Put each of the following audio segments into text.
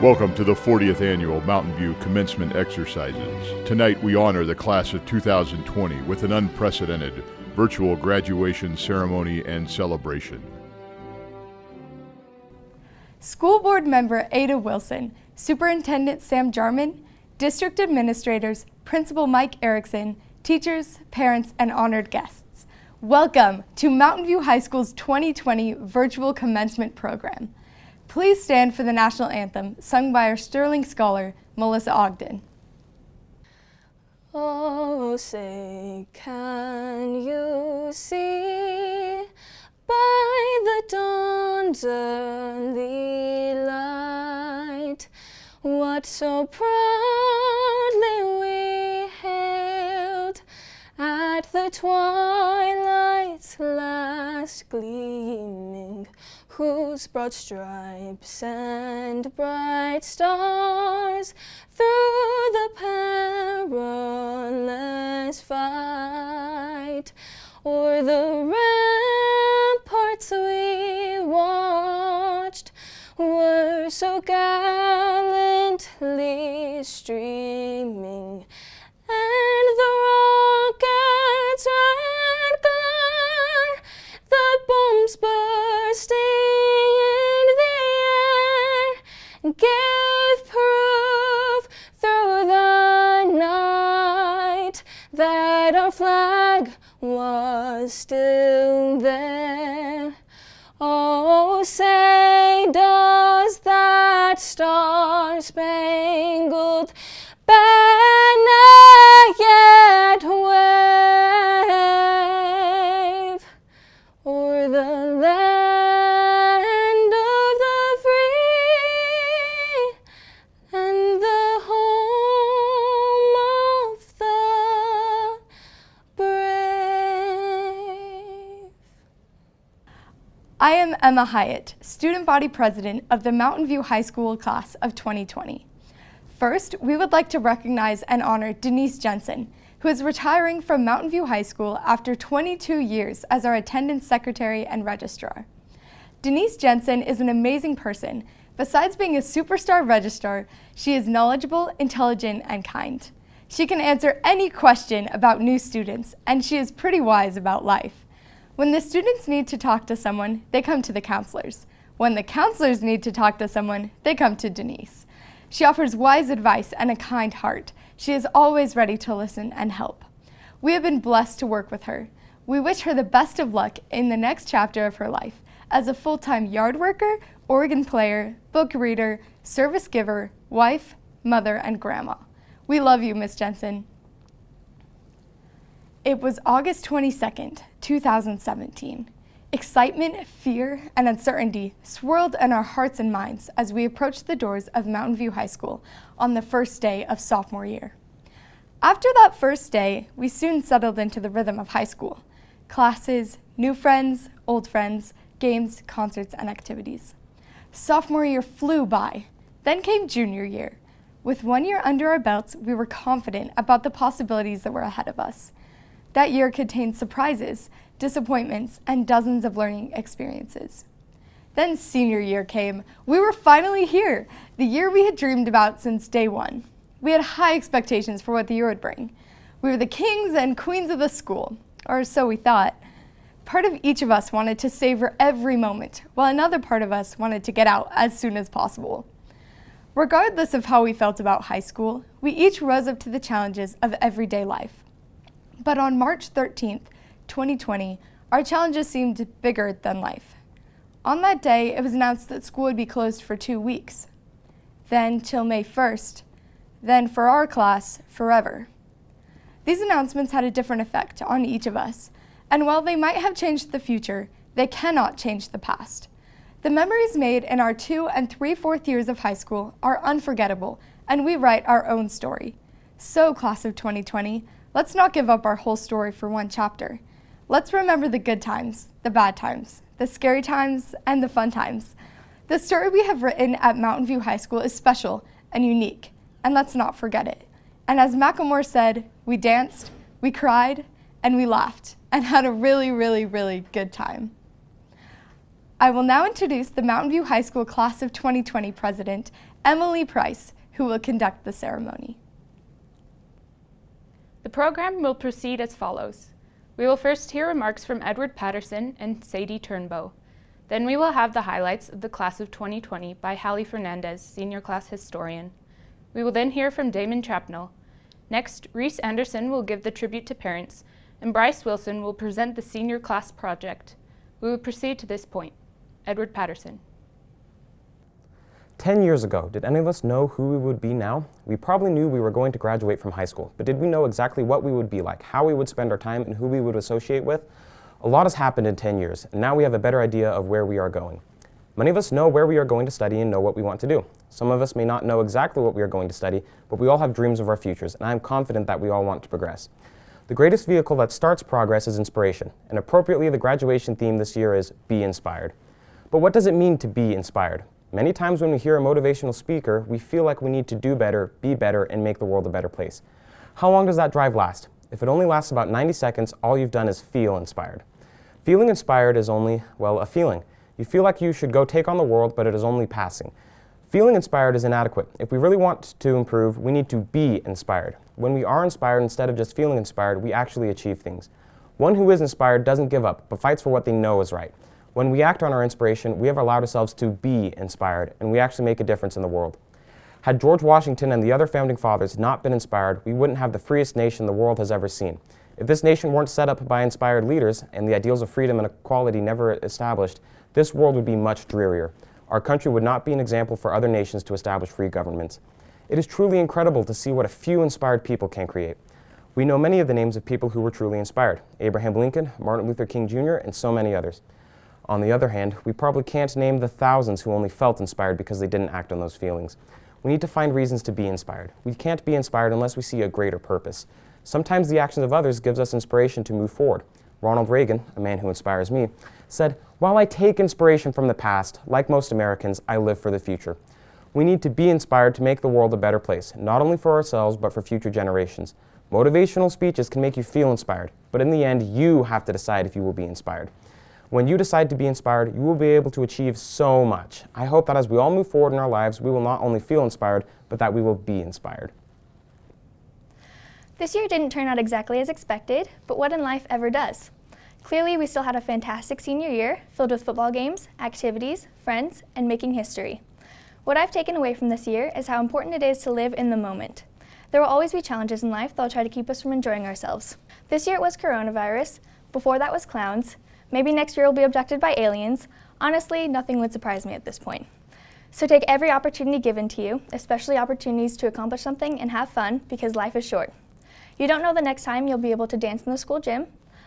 Welcome to the 40th Annual Mountain View Commencement Exercises. Tonight we honor the class of 2020 with an unprecedented virtual graduation ceremony and celebration. School Board Member Ada Wilson, Superintendent Sam Jarman, District Administrators, Principal Mike Erickson, teachers, parents, and honored guests. Welcome to Mountain View High School's 2020 Virtual Commencement Program. Please stand for the National Anthem, sung by our Sterling Scholar, Melissa Ogden. Oh, say, can you see by the dawn's early light what so proudly we hailed at the twilight's last gleaming, whose broad stripes and bright stars through the perilous fight o'er the ramparts we watched were so gallantly streaming, and the rockets' red glare, the bombs bursting in the air, gave proof through the night that our flag was still there. Oh, say, does that star-spangled banner yet wave o'er the land of the free and the home of the brave? I am Emma Hyatt, Student Body President of the Mountain View High School class of 2020. First, we would like to recognize and honor Denise Jensen, who is retiring from Mountain View High School after 22 years as our attendance secretary and registrar. Denise Jensen is an amazing person. Besides being a superstar registrar, she is knowledgeable, intelligent, and kind. She can answer any question about new students, and she is pretty wise about life. When the students need to talk to someone, they come to the counselors. When the counselors need to talk to someone, they come to Denise. She offers wise advice and a kind heart. She is always ready to listen and help. We have been blessed to work with her. We wish her the best of luck in the next chapter of her life as a full-time yard worker, organ player, book reader, service giver, wife, mother, and grandma. We love you, Miss Jensen. It was August 22nd, 2017. Excitement, fear, and uncertainty swirled in our hearts and minds as we approached the doors of Mountain View High School on the first day of sophomore year. After that first day, we soon settled into the rhythm of high school. Classes, new friends, old friends, games, concerts, and activities. Sophomore year flew by. Then came junior year. With 1 year under our belts, we were confident about the possibilities that were ahead of us. That year contained surprises, disappointments, and dozens of learning experiences. Then senior year came. We were finally here, the year we had dreamed about since day one. We had high expectations for what the year would bring. We were the kings and queens of the school, or so we thought. Part of each of us wanted to savor every moment, while another part of us wanted to get out as soon as possible. Regardless of how we felt about high school, we each rose up to the challenges of everyday life. But on March 13th, 2020, our challenges seemed bigger than life. On that day, it was announced that school would be closed for 2 weeks. Then till May 1st. Then for our class, forever. These announcements had a different effect on each of us, and while they might have changed the future, they cannot change the past. The memories made in our 2 3/4 years of high school are unforgettable, and we write our own story. So, class of 2020, let's not give up our whole story for one chapter. Let's remember the good times, the bad times, the scary times, and the fun times. The story we have written at Mountain View High School is special and unique, and let's not forget it. And as Macklemore said, we danced, we cried, and we laughed, and had a really, really, really good time. I will now introduce the Mountain View High School Class of 2020 President Emily Price, who will conduct the ceremony. The program will proceed as follows. We will first hear remarks from Edward Patterson and Sadie Turnbow. Then we will have the highlights of the class of 2020 by Hallie Fernandez, senior class historian. We will then hear from Damon Chapnell. Next, Reese Anderson will give the tribute to parents, and Bryce Wilson will present the senior class project. We will proceed to this point. Edward Patterson. 10 years ago, did any of us know who we would be now? We probably knew we were going to graduate from high school, but did we know exactly what we would be like, how we would spend our time, and who we would associate with? A lot has happened in 10 years, and now we have a better idea of where we are going. Many of us know where we are going to study and know what we want to do. Some of us may not know exactly what we are going to study, but we all have dreams of our futures, and I am confident that we all want to progress. The greatest vehicle that starts progress is inspiration, and appropriately the graduation theme this year is Be Inspired. But what does it mean to be inspired? Many times when we hear a motivational speaker, we feel like we need to do better, be better, and make the world a better place. How long does that drive last? If it only lasts about 90 seconds, all you've done is feel inspired. Feeling inspired is only, well, a feeling. You feel like you should go take on the world, but it is only passing. Feeling inspired is inadequate. If we really want to improve, we need to be inspired. When we are inspired, instead of just feeling inspired, we actually achieve things. One who is inspired doesn't give up, but fights for what they know is right. When we act on our inspiration, we have allowed ourselves to be inspired, and we actually make a difference in the world. Had George Washington and the other founding fathers not been inspired, we wouldn't have the freest nation the world has ever seen. If this nation weren't set up by inspired leaders, and the ideals of freedom and equality never established, this world would be much drearier. Our country would not be an example for other nations to establish free governments. It is truly incredible to see what a few inspired people can create. We know many of the names of people who were truly inspired: Abraham Lincoln, Martin Luther King Jr., and so many others. On the other hand, we probably can't name the thousands who only felt inspired because they didn't act on those feelings. We need to find reasons to be inspired. We can't be inspired unless we see a greater purpose. Sometimes the actions of others gives us inspiration to move forward. Ronald Reagan, a man who inspires me, said, "While I take inspiration from the past, like most Americans, I live for the future." We need to be inspired to make the world a better place, not only for ourselves, but for future generations. Motivational speeches can make you feel inspired, but in the end, you have to decide if you will be inspired. When you decide to be inspired, you will be able to achieve so much. I hope that as we all move forward in our lives, we will not only feel inspired, but that we will be inspired. This year didn't turn out exactly as expected, but what in life ever does? Clearly, we still had a fantastic senior year, filled with football games, activities, friends, and making history. What I've taken away from this year is how important it is to live in the moment. There will always be challenges in life that will try to keep us from enjoying ourselves. This year it was coronavirus, before that was clowns, maybe next year we'll be abducted by aliens. Honestly, nothing would surprise me at this point. So take every opportunity given to you, especially opportunities to accomplish something, and have fun, because life is short. You don't know the next time you'll be able to dance in the school gym,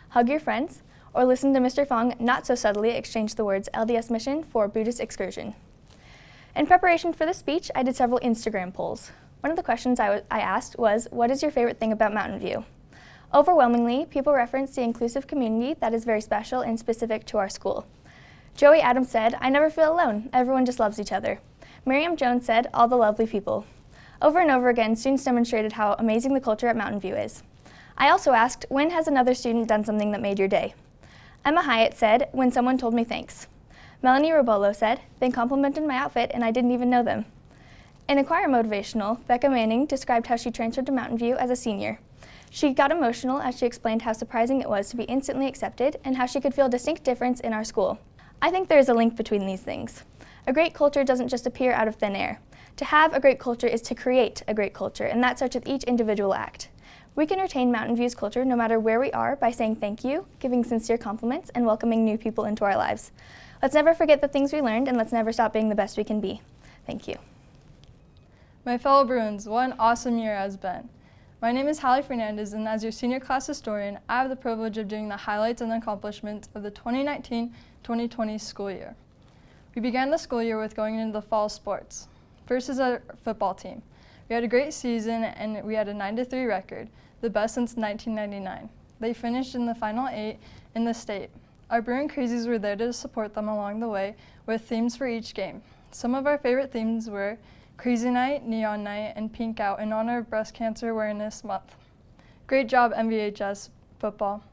hug your friends, or listen to Mr. Fong not so subtly exchange the words LDS mission for Buddhist excursion. In preparation for this speech, I did several Instagram polls. One of the questions I asked was, what is your favorite thing about Mountain View? Overwhelmingly, people referenced the inclusive community that is very special and specific to our school. Joey Adams said, I never feel alone, everyone just loves each other. Miriam Jones said, all the lovely people. Over and over again, students demonstrated how amazing the culture at Mountain View is. I also asked, when has another student done something that made your day? Emma Hyatt said, when someone told me thanks. Melanie Robolo said, they complimented my outfit and I didn't even know them. In a choir motivational, Becca Manning described how she transferred to Mountain View as a senior. She got emotional as she explained how surprising it was to be instantly accepted and how she could feel a distinct difference in our school. I think there is a link between these things. A great culture doesn't just appear out of thin air. To have a great culture is to create a great culture, and that starts with each individual act. We can retain Mountain View's culture no matter where we are by saying thank you, giving sincere compliments, and welcoming new people into our lives. Let's never forget the things we learned, and let's never stop being the best we can be. Thank you. My fellow Bruins, what an awesome year has been. My name is Hallie Fernandez, and as your senior class historian, I have the privilege of doing the highlights and accomplishments of the 2019-2020 school year. We began the school year with going into the fall sports. First is our football team. We had a great season, and we had a 9-3 record, the best since 1999. They finished in the final 8 in the state. Our Bruin Crazies were there to support them along the way with themes for each game. Some of our favorite themes were Crazy Night, Neon Night, and Pink Out in honor of Breast Cancer Awareness Month. Great job, MVHS football.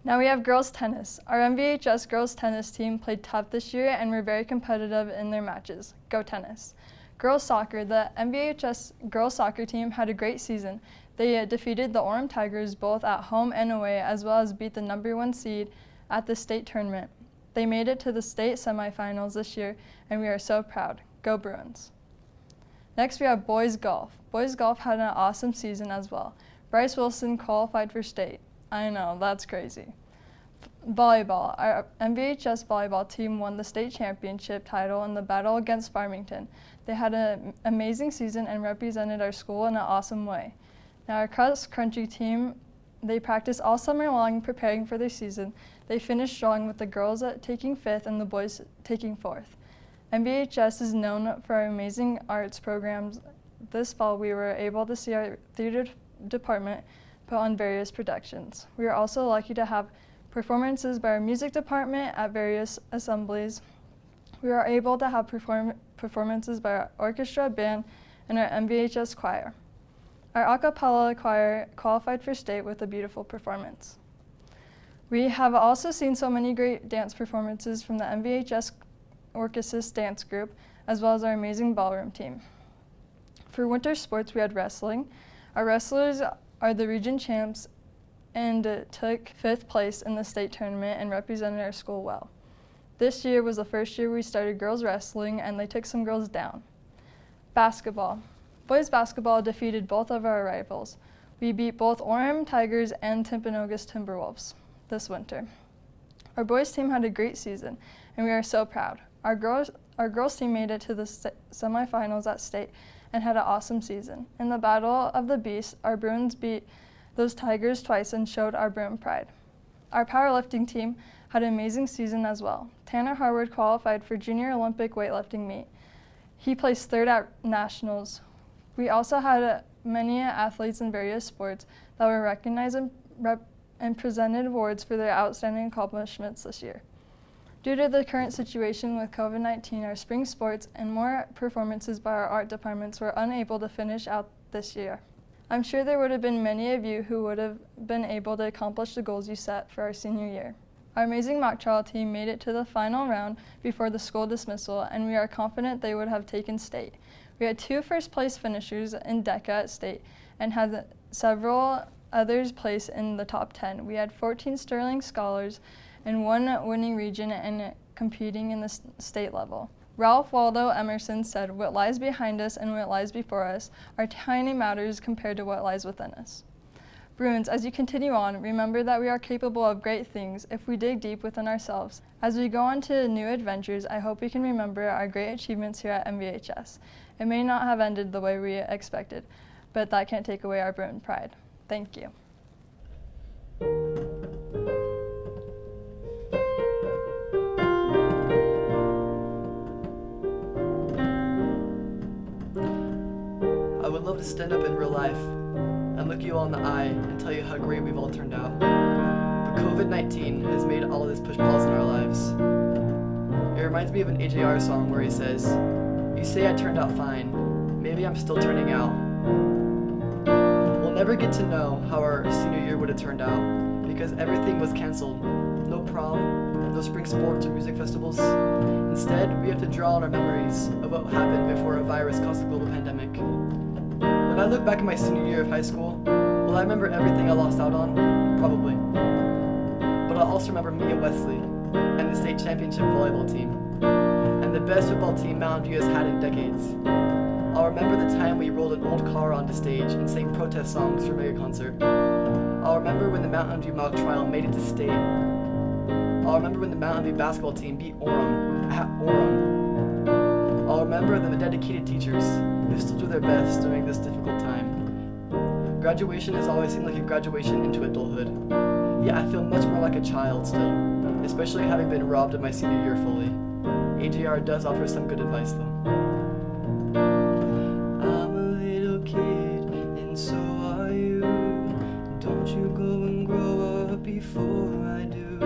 Now we have girls tennis. Our MVHS girls tennis team played tough this year and were very competitive in their matches. Go tennis. Girls soccer, the MVHS girls soccer team had a great season. They defeated the Orem Tigers both at home and away, as well as beat the #1 seed at the state tournament. They made it to the state semifinals this year, and we are so proud. Go Bruins. Next, we have boys golf. Boys golf had an awesome season as well. Bryce Wilson qualified for state. I know, that's crazy. Volleyball. Our MVHS volleyball team won the state championship title in the battle against Farmington. They had an amazing season and represented our school in an awesome way. Now our cross-country team, they practiced all summer long preparing for their season. They finished strong with the girls taking 5th and the boys taking 4th. MVHS is known for our amazing arts programs. This fall we were able to see our theater department put on various productions. We are also lucky to have performances by our music department at various assemblies. We are able to have performances by our orchestra, band, and our MVHS choir. Our a cappella choir qualified for state with a beautiful performance. We have also seen so many great dance performances from the MVHS Orchesis dance group, as well as our amazing ballroom team. For winter sports, we had wrestling. Our wrestlers are the region champs and took 5th place in the state tournament and represented our school well. This year was the first year we started girls wrestling, and they took some girls down. Basketball. Boys basketball defeated both of our rivals. We beat both Orem Tigers and Timpanogos Timberwolves this winter. Our boys team had a great season, and we are so proud. Our girls team made it to the semifinals at state and had an awesome season. In the Battle of the Beasts, our Bruins beat those Tigers twice and showed our Bruin pride. Our powerlifting team had an amazing season as well. Tanner Harwood qualified for Junior Olympic weightlifting meet. He placed 3rd at nationals. We also had many athletes in various sports that were recognized and presented awards for their outstanding accomplishments this year. Due to the current situation with COVID-19, our spring sports and more performances by our art departments were unable to finish out this year. I'm sure there would have been many of you who would have been able to accomplish the goals you set for our senior year. Our amazing mock trial team made it to the final round before the school dismissal, and we are confident they would have taken state. We had 2 first-place finishers in DECA at state and had several others place in the top 10. We had 14 Sterling Scholars and 1 winning region and competing in the state level. Ralph Waldo Emerson said, "What lies behind us and what lies before us are tiny matters compared to what lies within us." Bruins, as you continue on, remember that we are capable of great things if we dig deep within ourselves. As we go on to new adventures, I hope we can remember our great achievements here at MVHS. It may not have ended the way we expected, but that can't take away our Bruin pride. Thank you. I would love to stand up in real life and look you all in the eye and tell you how great we've all turned out. But COVID-19 has made all of this push pause in our lives. It reminds me of an AJR song where he says, "You say I turned out fine, maybe I'm still turning out." We'll never get to know how our senior year would have turned out because everything was canceled. No prom, no spring sports or music festivals. Instead, we have to draw on our memories of what happened before a virus caused the global pandemic. When I look back at my senior year of high school, will I remember everything I lost out on? Probably. But I'll also remember me at Wesley and the state championship volleyball team and the best football team Mountain View has had in decades. I'll remember the time we rolled an old car onto stage and sang protest songs for a mega concert. I'll remember when the Mountain View mock trial made it to state. I'll remember when the Mountain View basketball team beat Orem at Orem. I'll remember the dedicated teachers who still do their best during this difficult time. Graduation has always seemed like a graduation into adulthood. Yet I feel much more like a child still, especially having been robbed of my senior year fully. AJR does offer some good advice though. I'm a little kid, and so are you. Don't you go and grow up before I do.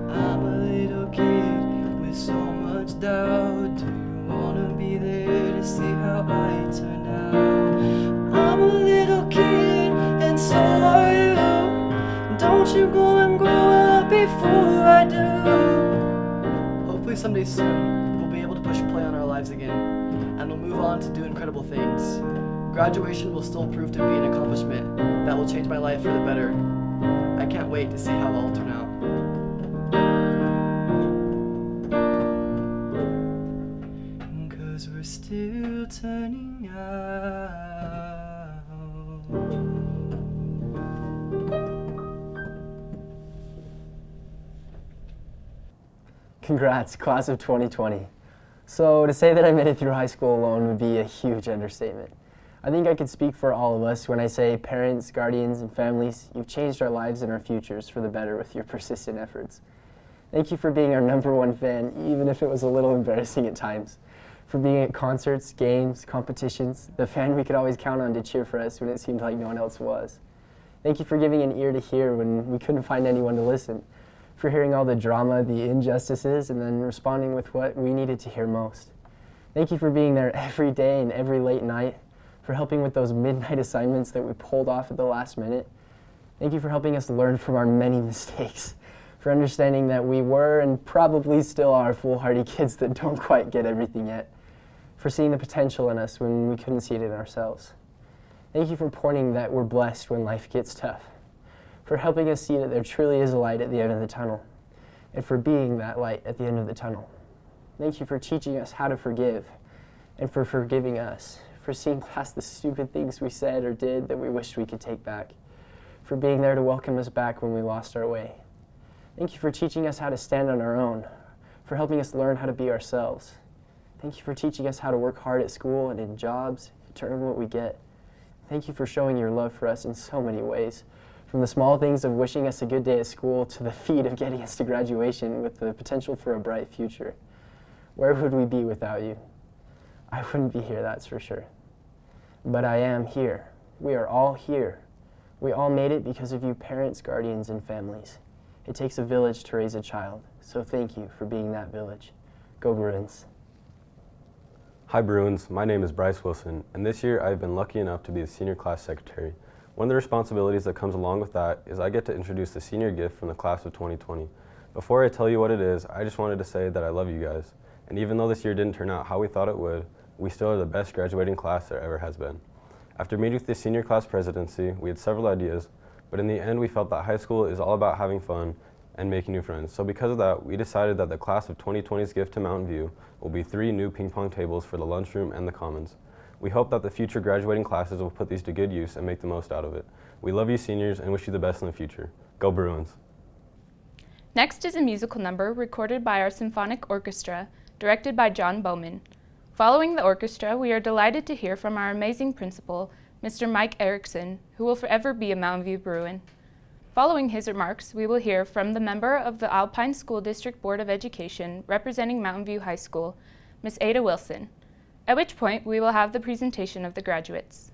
I'm a little kid with so much doubt. Do you wanna be there to see how I turn out? I'm a little kid, and so are you. Don't you go and grow up before I do. Hopefully someday soon, we'll be able to push play on our lives again, and we'll move on to do incredible things. Graduation will still prove to be an accomplishment that will change my life for the better. I can't wait to see how it all turn out. Cause we're still turning out. Congrats, class of 2020. So to say that I made it through high school alone would be a huge understatement. I think I could speak for all of us when I say parents, guardians, and families, you've changed our lives and our futures for the better with your persistent efforts. Thank you for being our #1 fan, even if it was a little embarrassing at times. For being at concerts, games, competitions, the fan we could always count on to cheer for us when it seemed like no one else was. Thank you for giving an ear to hear when we couldn't find anyone to listen. For hearing all the drama, the injustices, and then responding with what we needed to hear most. Thank you for being there every day and every late night, for helping with those midnight assignments that we pulled off at the last minute. Thank you for helping us learn from our many mistakes, for understanding that we were and probably still are foolhardy kids that don't quite get everything yet, for seeing the potential in us when we couldn't see it in ourselves. Thank you for pointing that we're blessed when life gets tough, for helping us see that there truly is a light at the end of the tunnel, and for being that light at the end of the tunnel. Thank you for teaching us how to forgive, and for forgiving us, for seeing past the stupid things we said or did that we wished we could take back, for being there to welcome us back when we lost our way. Thank you for teaching us how to stand on our own, for helping us learn how to be ourselves. Thank you for teaching us how to work hard at school and in jobs to earn what we get. Thank you for showing your love for us in so many ways, from the small things of wishing us a good day at school to the feat of getting us to graduation with the potential for a bright future. Where would we be without you? I wouldn't be here, that's for sure. But I am here. We are all here. We all made it because of you parents, guardians, and families. It takes a village to raise a child, so thank you for being that village. Go Bruins. Hi Bruins, my name is Bryce Wilson, and this year I've been lucky enough to be the senior class secretary. One of the responsibilities that comes along with that is I get to introduce the senior gift from the class of 2020. Before I tell you what it is, I just wanted to say that I love you guys. And even though this year didn't turn out how we thought it would, we still are the best graduating class there ever has been. After meeting with the senior class presidency, we had several ideas, but in the end we felt that high school is all about having fun and making new friends. So because of that, we decided that the class of 2020's gift to Mountain View will be 3 new ping pong tables for the lunchroom and the commons. We hope that the future graduating classes will put these to good use and make the most out of it. We love you seniors and wish you the best in the future. Go Bruins! Next is a musical number recorded by our symphonic orchestra, directed by John Bowman. Following the orchestra, we are delighted to hear from our amazing principal, Mr. Mike Erickson, who will forever be a Mountain View Bruin. Following his remarks, we will hear from the member of the Alpine School District Board of Education representing Mountain View High School, Ms. Ada Wilson, at which point we will have the presentation of the graduates.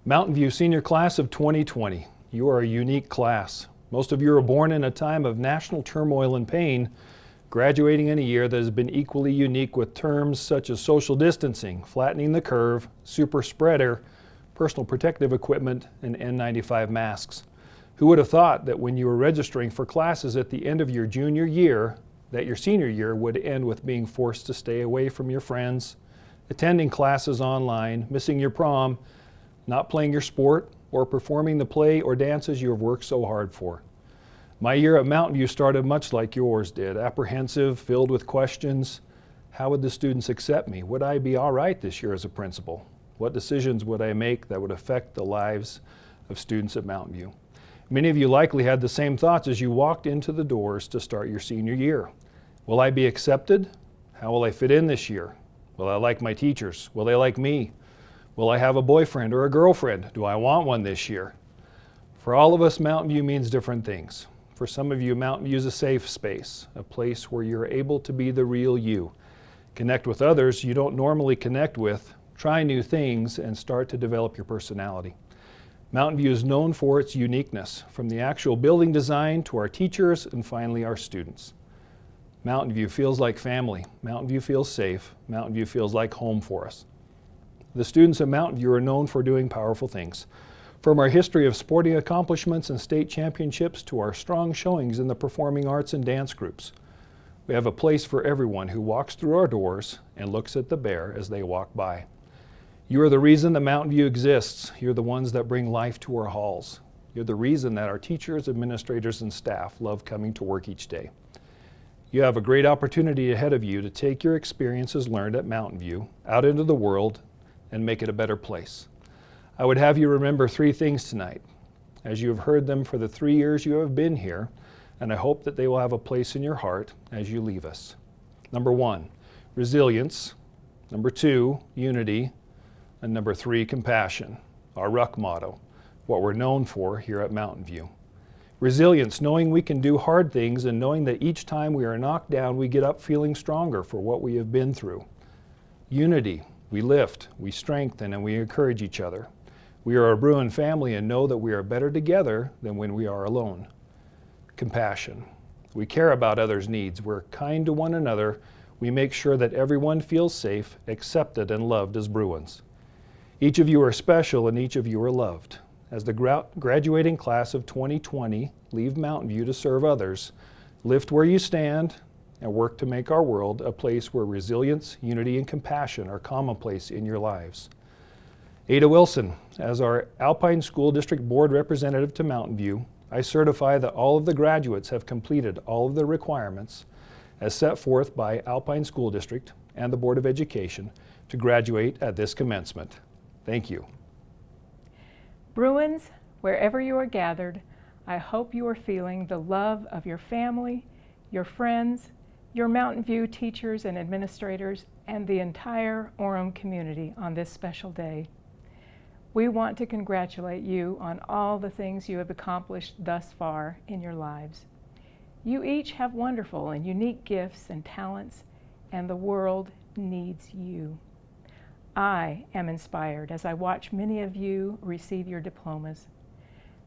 Mountain View Senior Class of 2020. You are a unique class. Most of you are born in a time of national turmoil and pain, graduating in a year that has been equally unique with terms such as social distancing, flattening the curve, super spreader, personal protective equipment, and N95 masks. Who would have thought that when you were registering for classes at the end of your junior year, that your senior year would end with being forced to stay away from your friends, attending classes online, missing your prom, not playing your sport, or performing the play or dances you have worked so hard for. My year at Mountain View started much like yours did, apprehensive, filled with questions. How would the students accept me? Would I be all right this year as a principal? What decisions would I make that would affect the lives of students at Mountain View? Many of you likely had the same thoughts as you walked into the doors to start your senior year. Will I be accepted? How will I fit in this year? Will I like my teachers? Will they like me? Will I have a boyfriend or a girlfriend? Do I want one this year? For all of us, Mountain View means different things. For some of you, Mountain View is a safe space, a place where you're able to be the real you, connect with others you don't normally connect with, try new things, and start to develop your personality. Mountain View is known for its uniqueness, from the actual building design to our teachers and finally our students. Mountain View feels like family. Mountain View feels safe. Mountain View feels like home for us. The students at Mountain View are known for doing powerful things. From our history of sporting accomplishments and state championships to our strong showings in the performing arts and dance groups. We have a place for everyone who walks through our doors and looks at the bear as they walk by. You are the reason that Mountain View exists. You're the ones that bring life to our halls. You're the reason that our teachers, administrators, and staff love coming to work each day. You have a great opportunity ahead of you to take your experiences learned at Mountain View out into the world and make it a better place. I would have you remember 3 things tonight, as you have heard them for the 3 years you have been here, and I hope that they will have a place in your heart as you leave us. Number 1, resilience. Number 2, unity. And number 3, compassion, our RUCK motto, what we're known for here at Mountain View. Resilience, knowing we can do hard things and knowing that each time we are knocked down, we get up feeling stronger for what we have been through. Unity, we lift, we strengthen, and we encourage each other. We are a Bruin family and know that we are better together than when we are alone. Compassion, we care about others' needs. We're kind to one another. We make sure that everyone feels safe, accepted, and loved as Bruins. Each of you are special and each of you are loved. As the graduating class of 2020, leave Mountain View to serve others. Lift where you stand and work to make our world a place where resilience, unity, and compassion are commonplace in your lives. Ada Wilson, as our Alpine School District Board Representative to Mountain View, I certify that all of the graduates have completed all of the requirements as set forth by Alpine School District and the Board of Education to graduate at this commencement. Thank you. Bruins, wherever you are gathered, I hope you are feeling the love of your family, your friends, your Mountain View teachers and administrators, and the entire Orem community on this special day. We want to congratulate you on all the things you have accomplished thus far in your lives. You each have wonderful and unique gifts and talents, and the world needs you. I am inspired as I watch many of you receive your diplomas.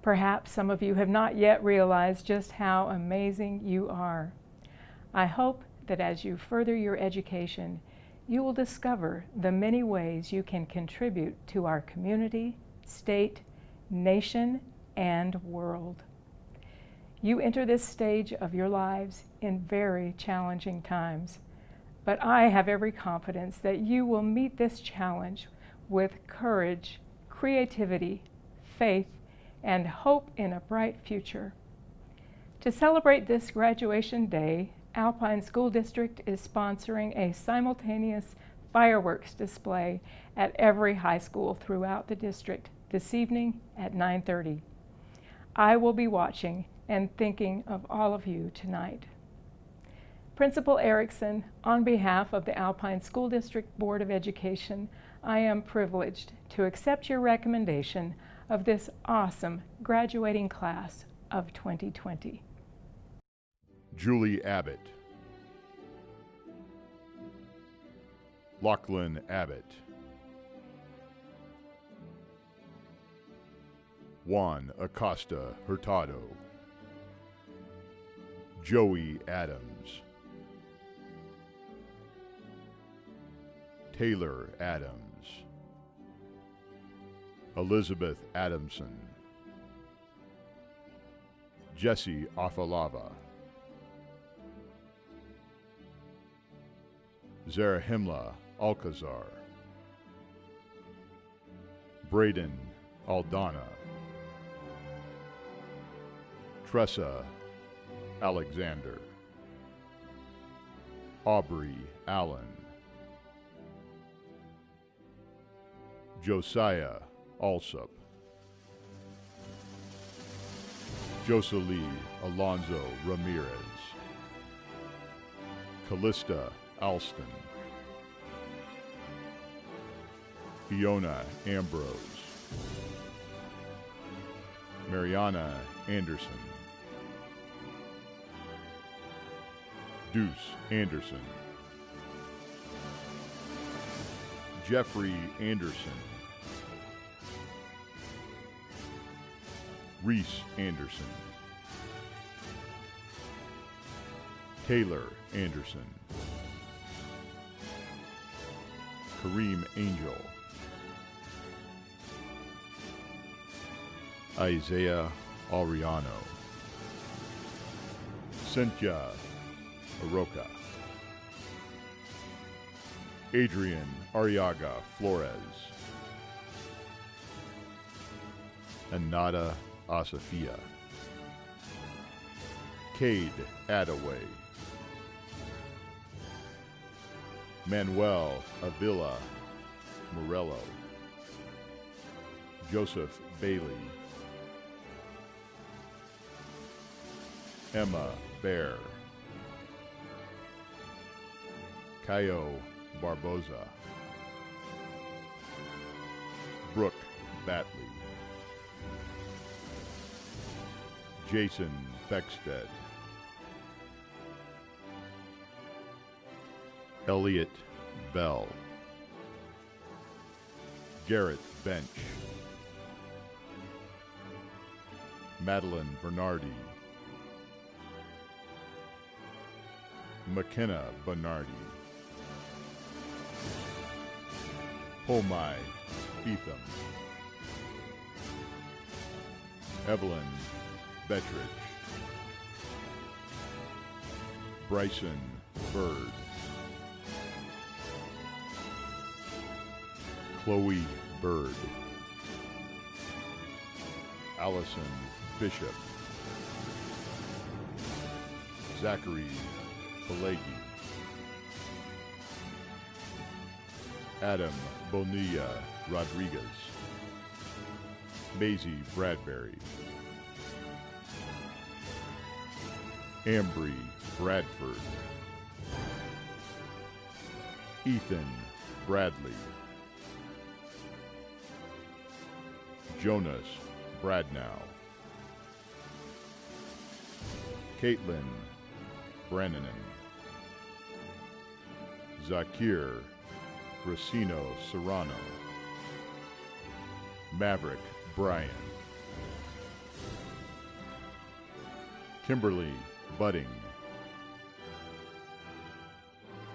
Perhaps some of you have not yet realized just how amazing you are. I hope that as you further your education, you will discover the many ways you can contribute to our community, state, nation, and world. You enter this stage of your lives in very challenging times, but I have every confidence that you will meet this challenge with courage, creativity, faith, and hope in a bright future. To celebrate this graduation day, Alpine School District is sponsoring a simultaneous fireworks display at every high school throughout the district this evening at 9:30. I will be watching and thinking of all of you tonight. Principal Erickson, on behalf of the Alpine School District Board of Education, I am privileged to accept your recommendation of this awesome graduating class of 2020. Julie Abbott, Lachlan Abbott, Juan Acosta Hurtado, Joey Adams, Taylor Adams, Elizabeth Adamson, Jesse Afalava, Zarahimla Alcazar, Braden Aldana, Tressa Alexander, Aubrey Allen, Josiah Alsup, Joselie Alonzo Ramirez, Callista Alston, Fiona Ambrose, Mariana Anderson, Deuce Anderson, Jeffrey Anderson, Reese Anderson, Taylor Anderson, Kareem Angel, Isaiah Ariano, Cynthia Aroca, Adrian Arriaga Flores, and Nada Asafia, Cade Attaway, Manuel Avila Morello, Joseph Bailey, Emma Bear, Caio Barboza, Brooke Batley, Jason Beckstead, Elliot Bell, Garrett Bench, Madeline Bernardi, McKenna Bernardi, Pomai Etham, Evelyn Bettridge, Bryson Bird, Chloe Bird, Allison Bishop, Zachary Pelegi, Adam Bonilla Rodriguez, Maisie Bradbury, Ambry Bradford, Ethan Bradley, Jonas Bradnow, Caitlin Brannanen, Zakir Racino Serrano, Maverick Bryan, Kimberly Budding,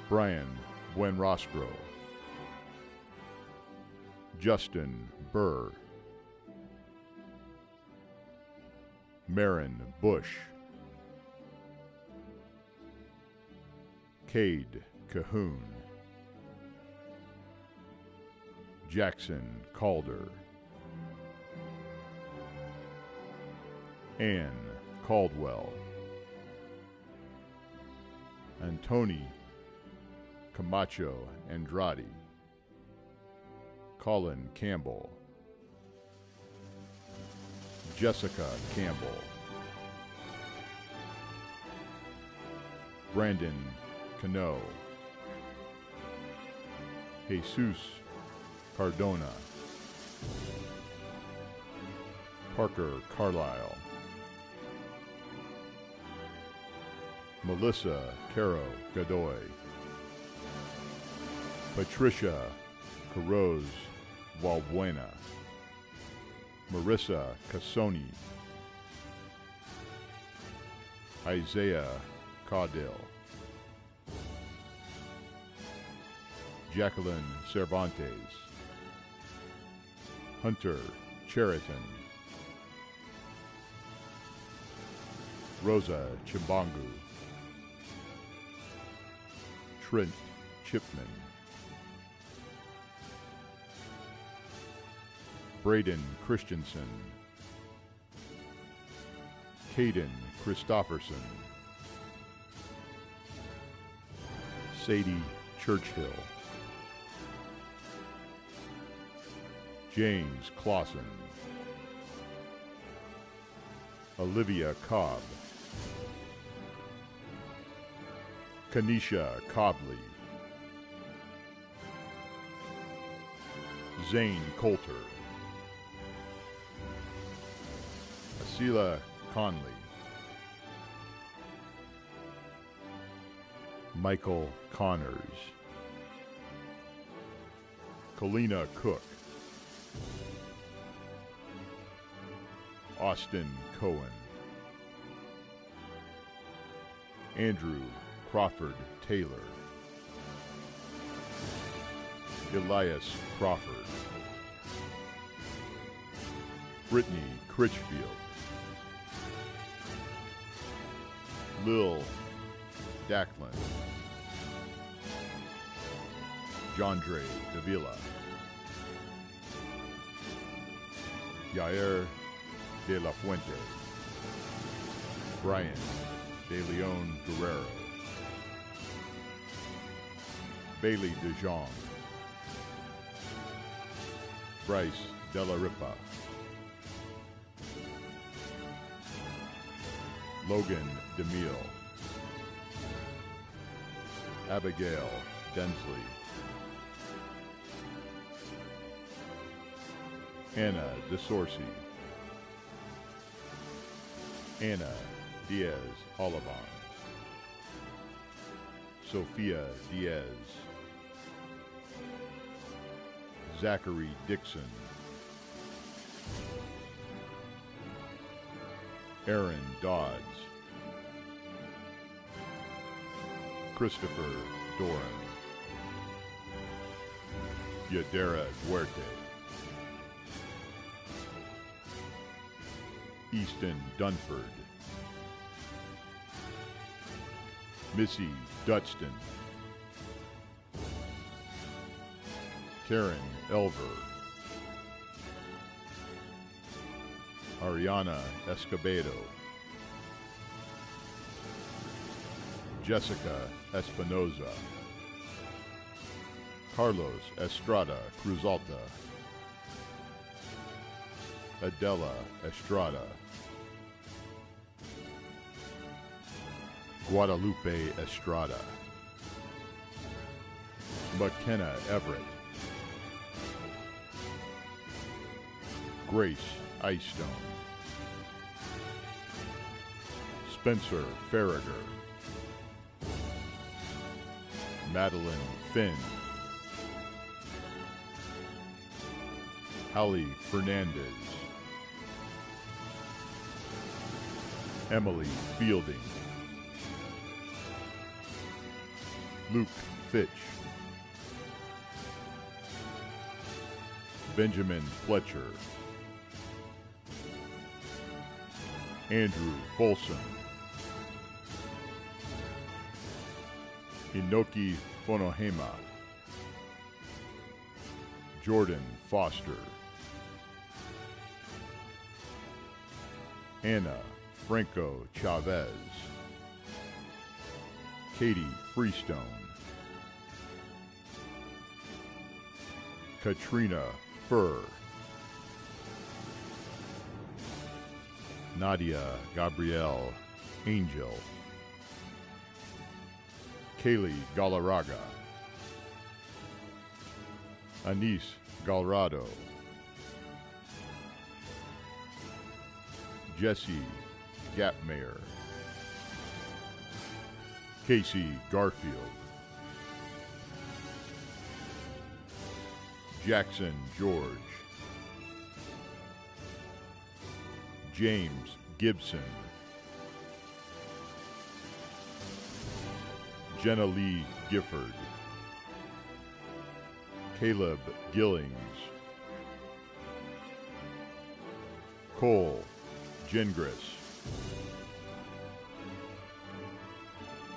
Brian Buenrostro, Justin Burr, Marin Bush, Cade Cahoon, Jackson Calder, Ann Caldwell, and Tony Camacho Andrade, Colin Campbell, Jessica Campbell, Brandon Cano, Jesus Cardona, Parker Carlisle, Melissa Caro Godoy, Patricia Carroz Valbuena, Marissa Cassoni, Isaiah Caudill, Jacqueline Cervantes, Hunter Cheriton, Rosa Chimbangu, Trent Chipman, Braden Christensen, Caden Christofferson, Sadie Churchill, James Clausen, Olivia Cobb, Kanisha Cobley, Zane Coulter, Asila Conley, Michael Connors, Colina Cook, Austin Cohen, Andrew Crawford Taylor, Elias Crawford, Brittany Critchfield, Lil Dacklin, Jandre Davila, Yair de la Fuente, Brian de Leon Guerrero, Bailey DeJong, Bryce Della Ripa, Logan DeMille, Abigail Densley, Anna DeSorsi, Anna Diaz Olivan, Sophia Diaz, Zachary Dixon, Aaron Dodds, Christopher Doran, Yadera Duarte, Easton Dunford, Missy Dutston, Karen Elver, Ariana Escobedo, Jessica Espinoza, Carlos Estrada Cruzalta, Adela Estrada, Guadalupe Estrada, McKenna Everett, Grace Icestone, Spencer Farragher, Madeline Finn, Hallie Fernandez, Emily Fielding, Luke Fitch, Benjamin Fletcher, Andrew Folsom, Inoki Fonohema, Jordan Foster, Anna Franco Chavez, Katie Freestone, Katrina Furr, Nadia Gabrielle Angel, Kaylee Galarraga, Anis Galrado, Jesse Gapmayer, Casey Garfield, Jackson George, James Gibson, Jenna Lee Gifford, Caleb Gillings, Cole Gingras,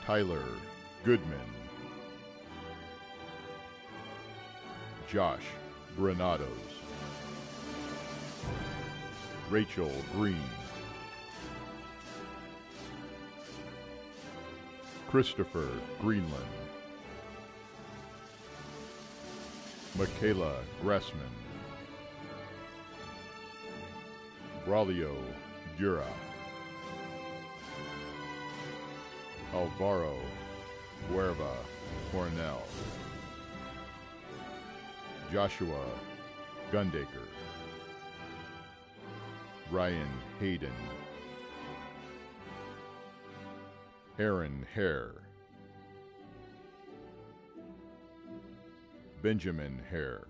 Tyler Goodman, Josh Granados, Rachel Green, Christopher Greenland, Michaela Gressman, Braulio Gura, Alvaro Huerva Cornell, Joshua Gundaker, Ryan Hayden, Aaron Hare, Benjamin Hare,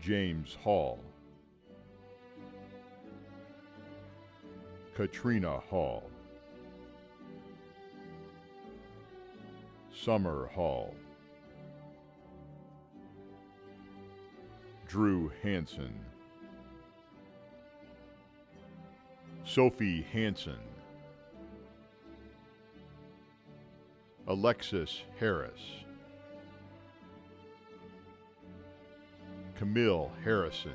James Hall, Katrina Hall, Summer Hall, Drew Hansen, Sophie Hansen, Alexis Harris, Camille Harrison,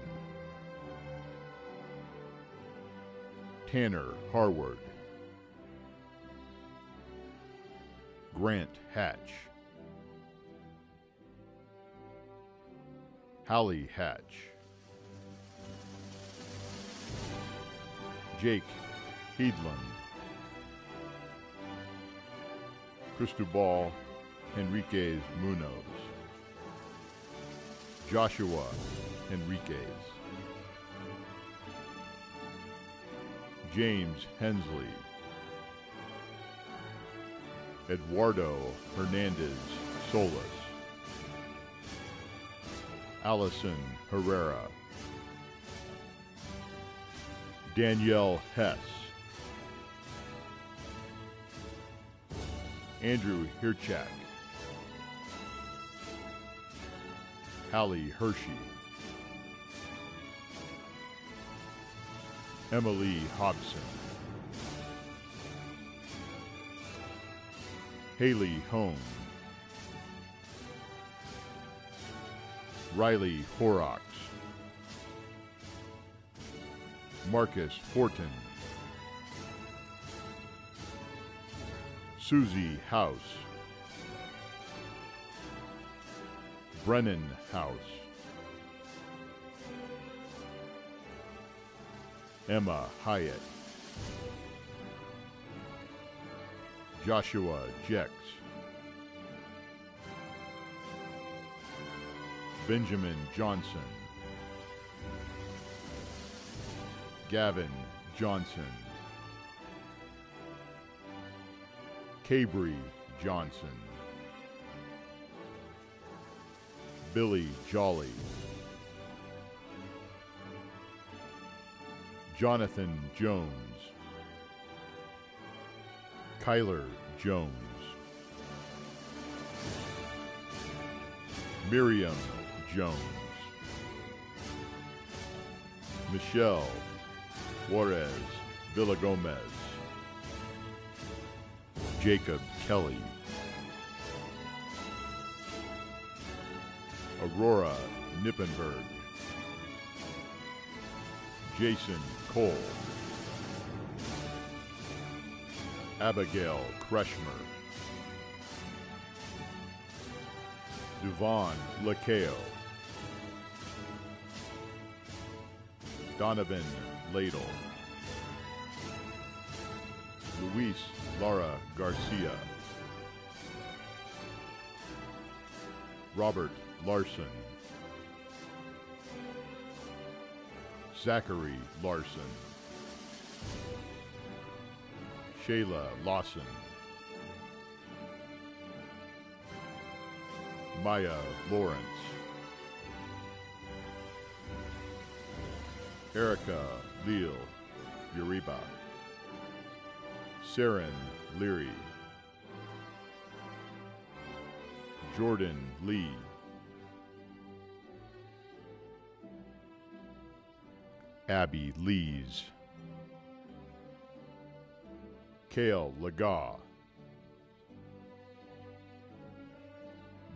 Tanner Harward, Grant Hatch, Hallie Hatch, Jake Heedland, Cristobal Henriquez Munoz, Joshua Henriquez, James Hensley, Eduardo Hernandez Solis, Allison Herrera, Danielle Hess, Andrew Hirchak, Hallie Hershey, Emily Hobson, Haley Hone, Riley Horrocks, Marcus Horton, Susie House, Brennan House, Emma Hyatt, Joshua Jex, Benjamin Johnson, Gavin Johnson, Cabry Johnson, Billy Jolly, Jonathan Jones, Kyler Jones, Miriam Jones, Michelle Juarez Villagomez, Jacob Kelly, Aurora Nippenberg, Jason Cole, Abigail Kreshmer, Devon Lakeo, Donovan Ladle, Luis Lara Garcia, Robert Larson, Zachary Larson, Shayla Lawson, Maya Lawrence, Erica Leal Uribe, Saren Leary, Jordan Lee, Abby Lees, Kale Laga,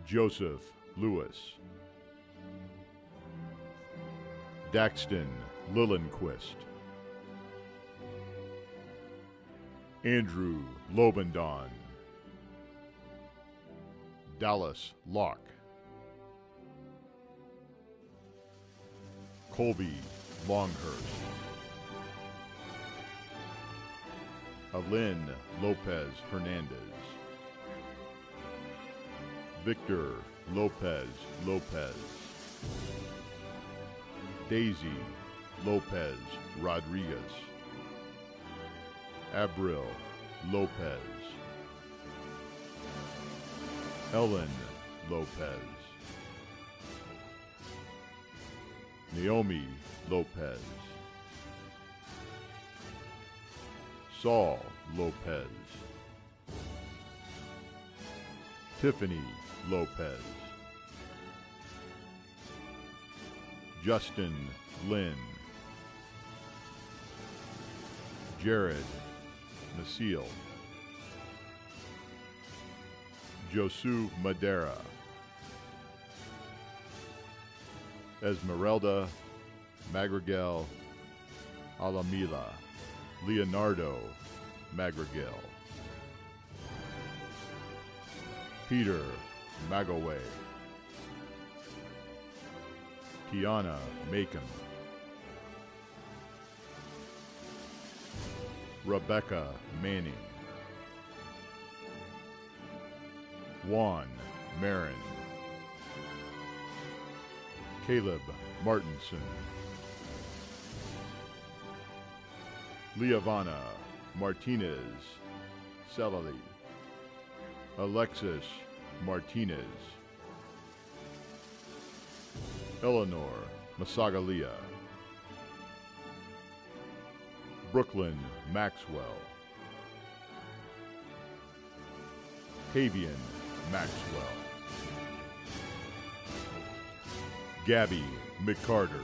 Joseph Lewis, Daxton Lillenquist, Andrew Lobendon, Dallas Locke, Colby Longhurst, Alyn Lopez Hernandez, Victor Lopez Lopez, Daisy Lopez Rodriguez, Abril Lopez, Ellen Lopez, Naomi Lopez, Saul Lopez, Tiffany Lopez, Justin Lynn, Jared Maciel, Josu Madera, Esmeralda Magrigel Alamila, Leonardo Magrigel, Peter Magaway, Tiana Macon, Rebecca Manning, Juan Marin, Caleb Martinson, Leovana Martinez Celali, Alexis Martinez, Eleanor Masagalia, Brooklyn Maxwell, Tavian Maxwell, Gabby McCarter,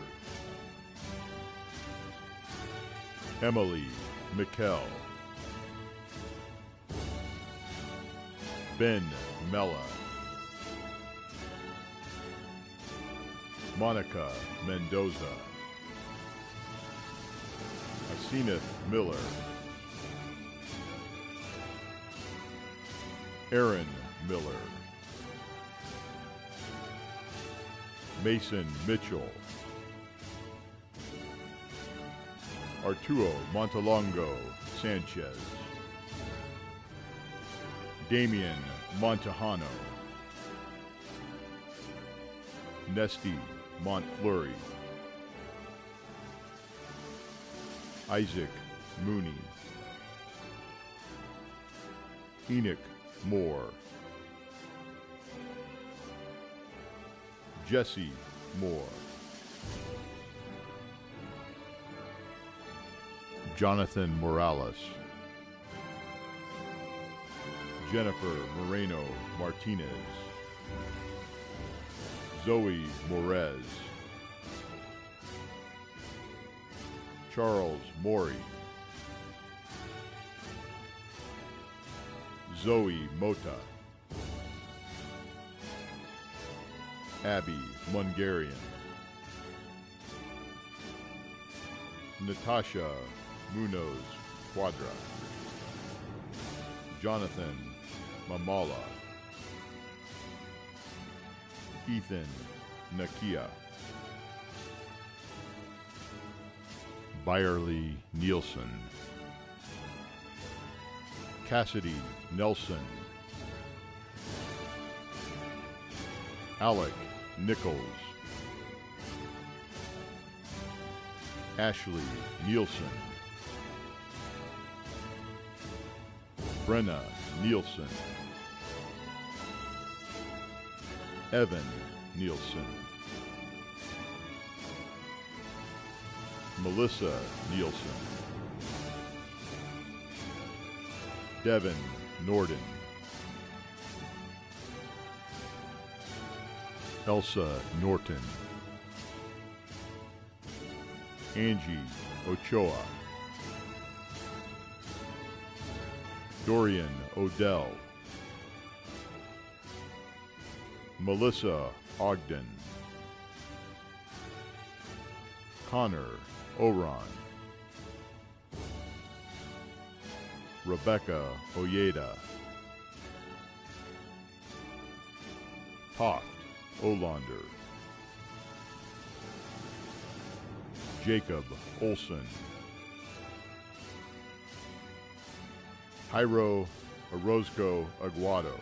Emily McKell, Ben Mella, Monica Mendoza, Aseneth Miller, Aaron Miller, Mason Mitchell, Arturo Montalongo Sanchez, Damian Montejano, Nesty Montfleury, Isaac Mooney, Enoch Moore, Jesse Moore, Jonathan Morales, Jennifer Moreno Martinez, Zoe Morez, Charles Maury, Zoe Mota, Abby Mungarian, Natasha Munoz Quadra, Jonathan Mamala, Ethan Nakia, Byerly Nielsen, Cassidy Nelson, Alec Nichols, Ashley Nielsen, Brenna Nielsen, Evan Nielsen, Melissa Nielsen, Devin Norden, Elsa Norton, Angie Ochoa, Dorian Odell, Melissa Ogden, Connor Oron, Rebecca Oyeda, Toft Olander, Jacob Olson, Jairo Orozco Aguado,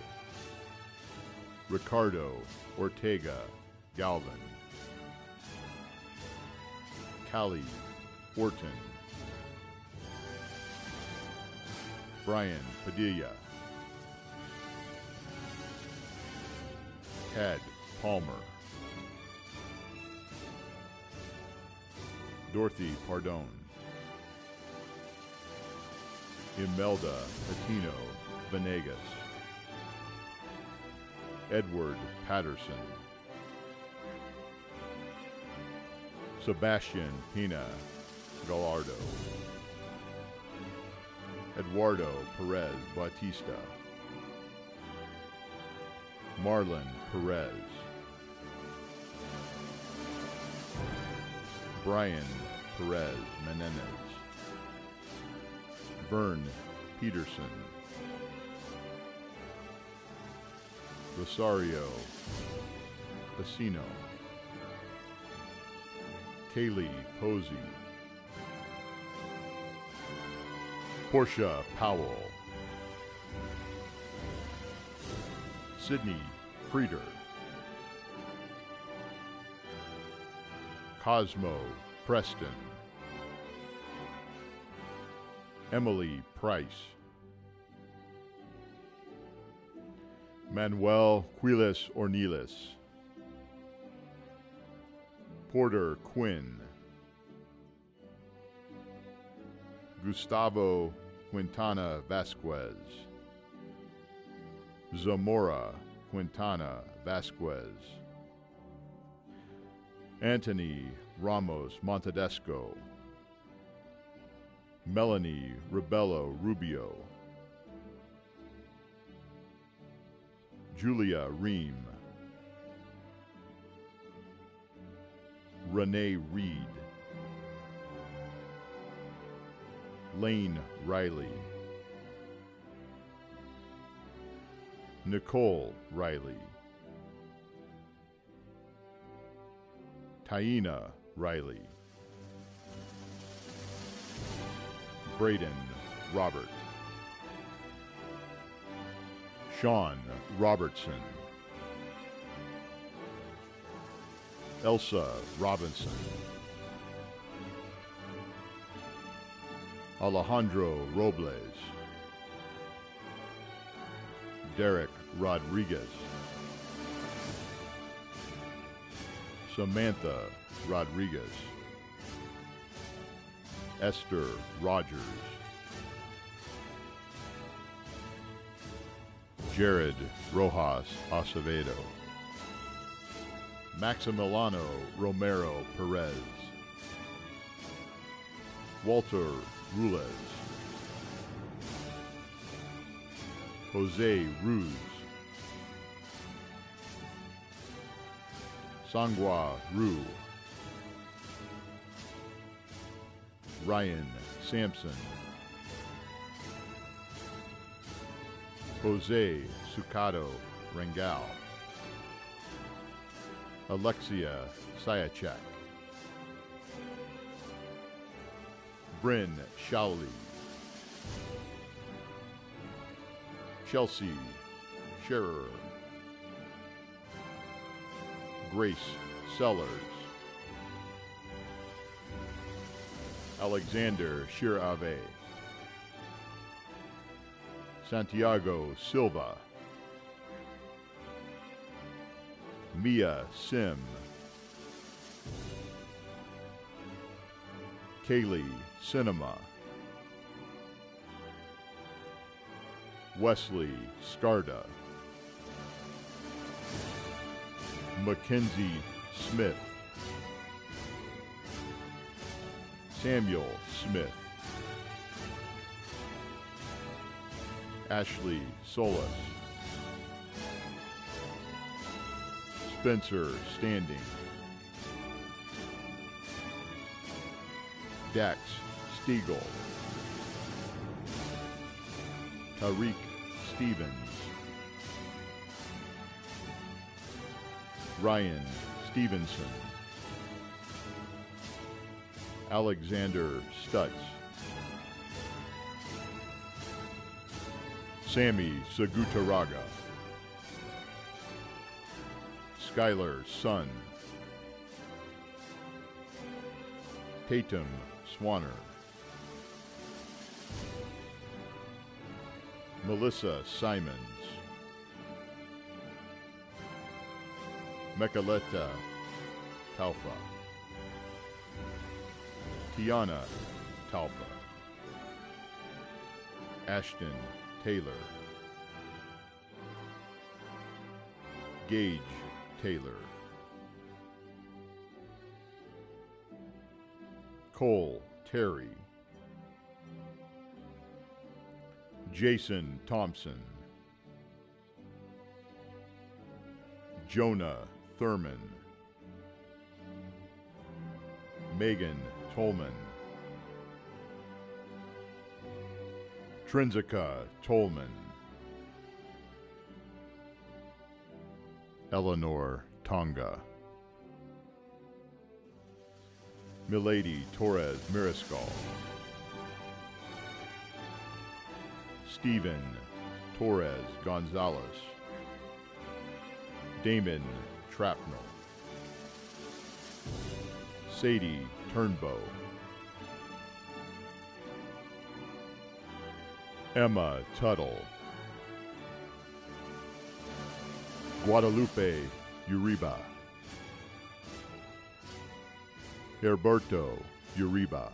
Ricardo Ortega Galvin, Callie Orton, Brian Padilla, Tad Palmer, Dorothy Pardone, Imelda Patino Venegas, Edward Patterson, Sebastian Pina Gallardo, Eduardo Perez Bautista, Marlon Perez, Brian Perez Menendez, Vern Peterson, Rosario Pacino, Kaylee Posey, Portia Powell, Sydney Frieder, Cosmo Preston, Emily Price, Manuel Quiles Ornelas, Porter Quinn, Gustavo Quintana Vasquez, Zamora Quintana Vasquez, Anthony Ramos Montedesco, Melanie Rebello Rubio, Julia Ream, Renee Reed, Lane Riley, Nicole Riley, Taina Riley, Braden Robert, Sean Robertson, Elsa Robinson, Alejandro Robles, Derek Rodriguez, Samantha Rodriguez, Esther Rogers, Jared Rojas Acevedo, Maximiliano Romero Perez, Walter Rules, Jose Ruz, Sangwa Ru, Ryan Sampson, Jose Sucado Rangal, Alexia Sayachek, Bryn Showley, Chelsea Scherer, Grace Sellers, Alexander Shirave, Santiago Silva, Mia Sim, Kaylee Cinema, Wesley Scarda, Mackenzie Smith, Samuel Smith, Ashley Solis, Spencer Standing, Dax Stiegel, Tariq Stevens, Ryan Stevenson, Alexander Stutz, Sammy Sagutaraga, Skylar Sun, Tatum Swanner, Melissa Simons, Mekaleta Taufa, Tiana Taufa, Ashton Taylor, Gage Taylor, Cole Terry, Jason Thompson, Jonah Thurman, Megan Tolman, Trinzica Tolman, Eleanor Tonga, Milady Torres Mariscal, Stephen Torres Gonzalez, Damon Trapnell, Sadie Turnbow, Emma Tuttle, Guadalupe Uribe, Herberto Uribe,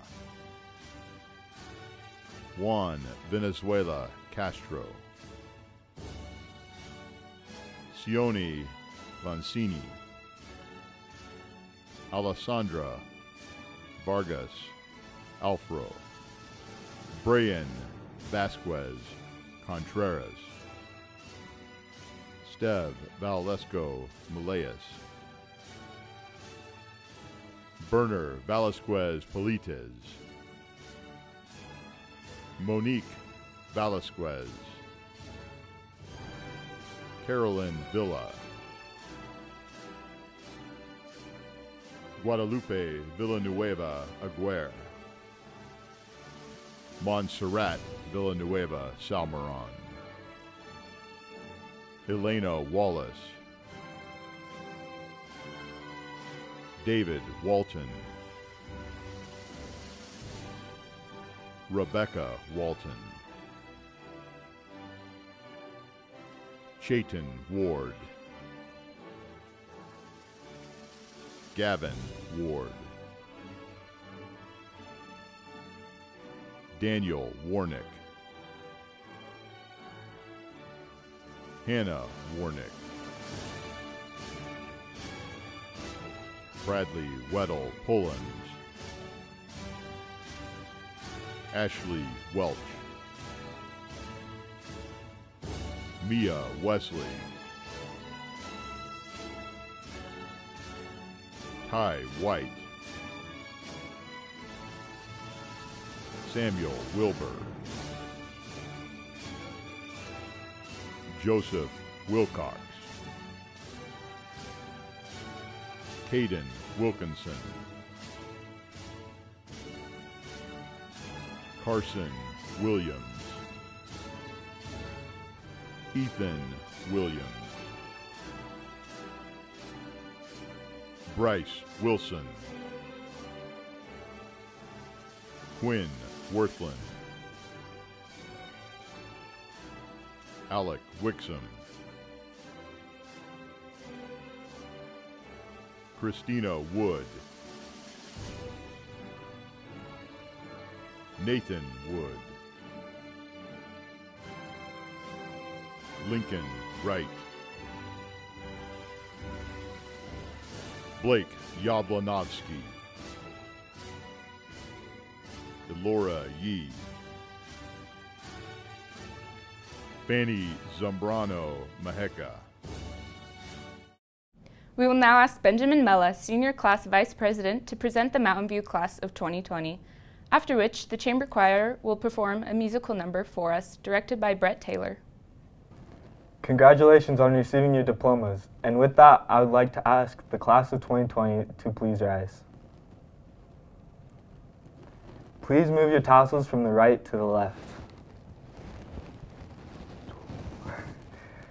Juan Venezuela Castro, Sione Vancini, Alessandra Vargas Alfro, Brian Vasquez Contreras, Steve Valesco Malayas, Berner Velasquez Polites, Monique Velasquez, Carolyn Villa, Guadalupe Villanueva Aguirre, Montserrat Villanueva Salmeron, Elena Wallace, David Walton, Rebecca Walton, Chayton Ward, Gavin Ward, Daniel Warnick, Hannah Warnick, Bradley Weddle Pullins, Ashley Welch, Mia Wesley, Ty White, Samuel Wilbur, Joseph Wilcox, Caden Wilkinson, Carson Williams, Ethan Williams, Bryce Wilson, Quinn Worthland, Alec Wixom, Christina Wood, Nathan Wood. Lincoln Wright. Blake Yablanovsky. Elora Yee. Fanny Zambrano Maheka. We will now ask Benjamin Mella, Senior Class Vice President, to present the Mountain View Class of 2020, after which the Chamber Choir will perform a musical number for us, directed by Brett Taylor. Congratulations on receiving your diplomas, and with that, I would like to ask the Class of 2020 to please rise. Please move your tassels from the right to the left.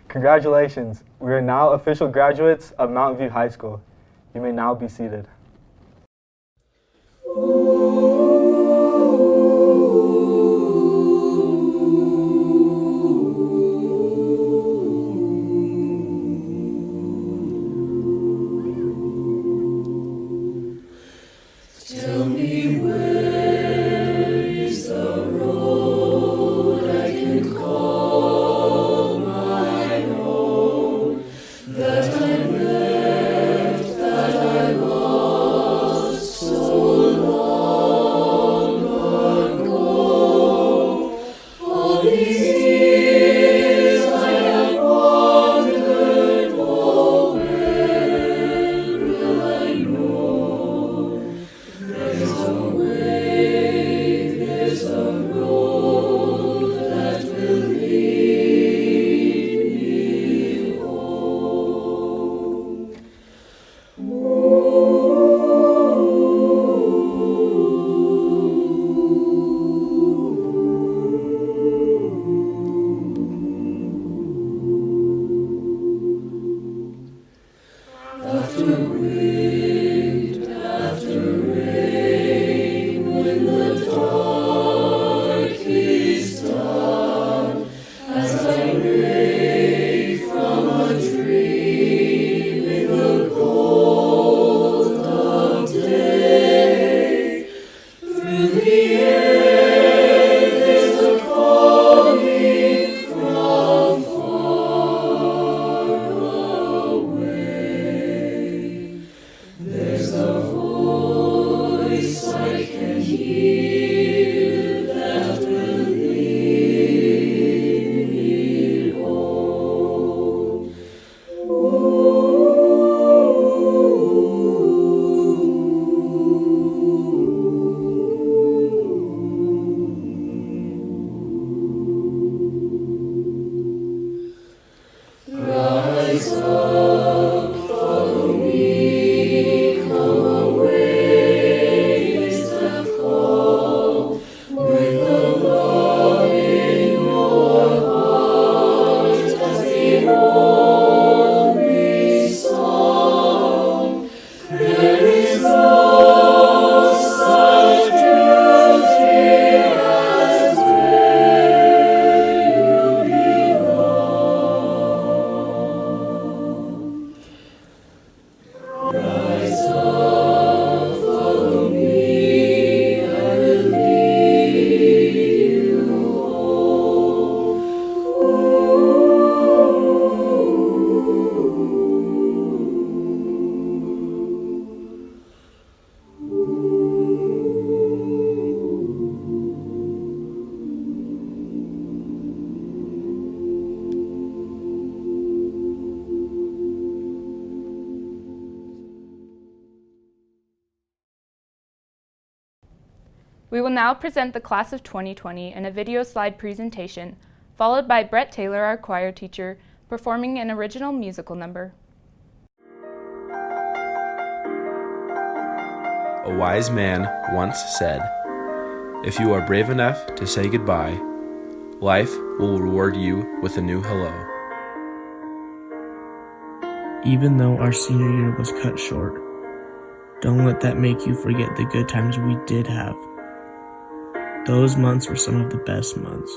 Congratulations, we are now official graduates of Mountain View High School. You may now be seated. We will now present the Class of 2020 in a video slide presentation, followed by Brett Taylor, our choir teacher, performing an original musical number. A wise man once said, "If you are brave enough to say goodbye, life will reward you with a new hello." Even though our senior year was cut short, don't let that make you forget the good times we did have. Those months were some of the best months.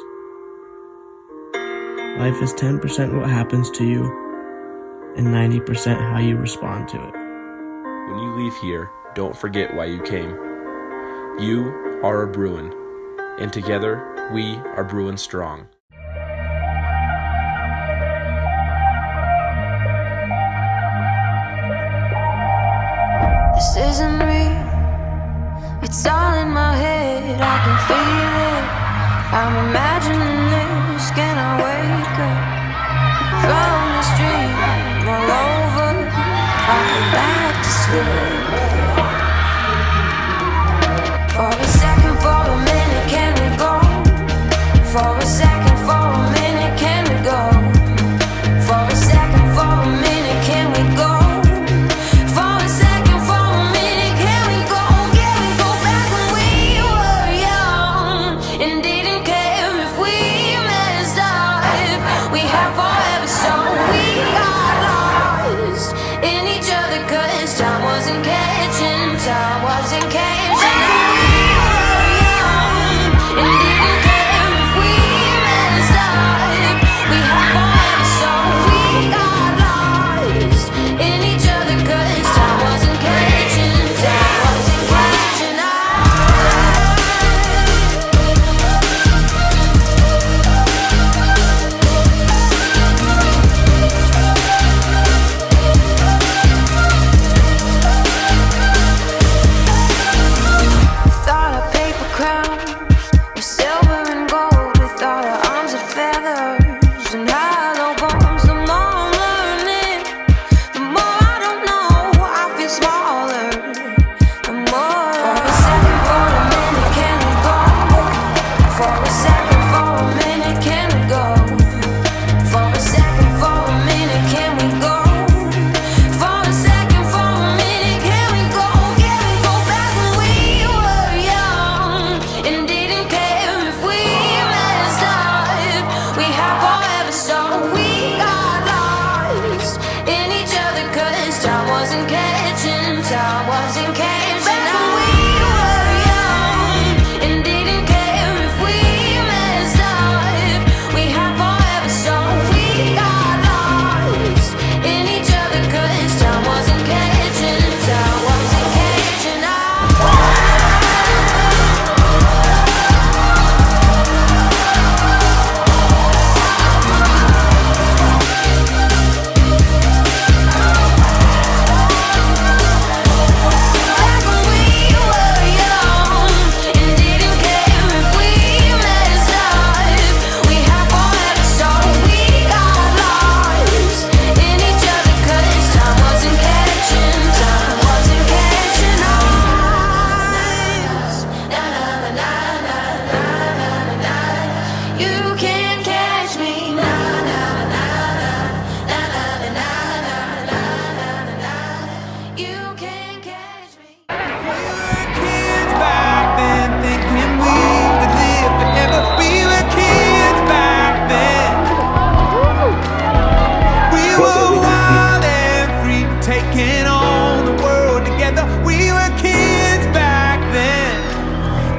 Life is 10% what happens to you and 90% how you respond to it. When you leave here, don't forget why you came. You are a Bruin, and together we are Bruin strong. This isn't real, it's all in my head, I can feel it. I'm imagining this, can I wake up from this dream all over, fall back to sleep. For a second, for a minute, can we go? For a second, for a minute, can we go? For a second, for a minute, can we go? For a second, for a minute, can we go? Can we go back when we were young and didn't care if we messed up? We had forever, so we got lost in each other, 'cause time wasn't catching, time wasn't catching.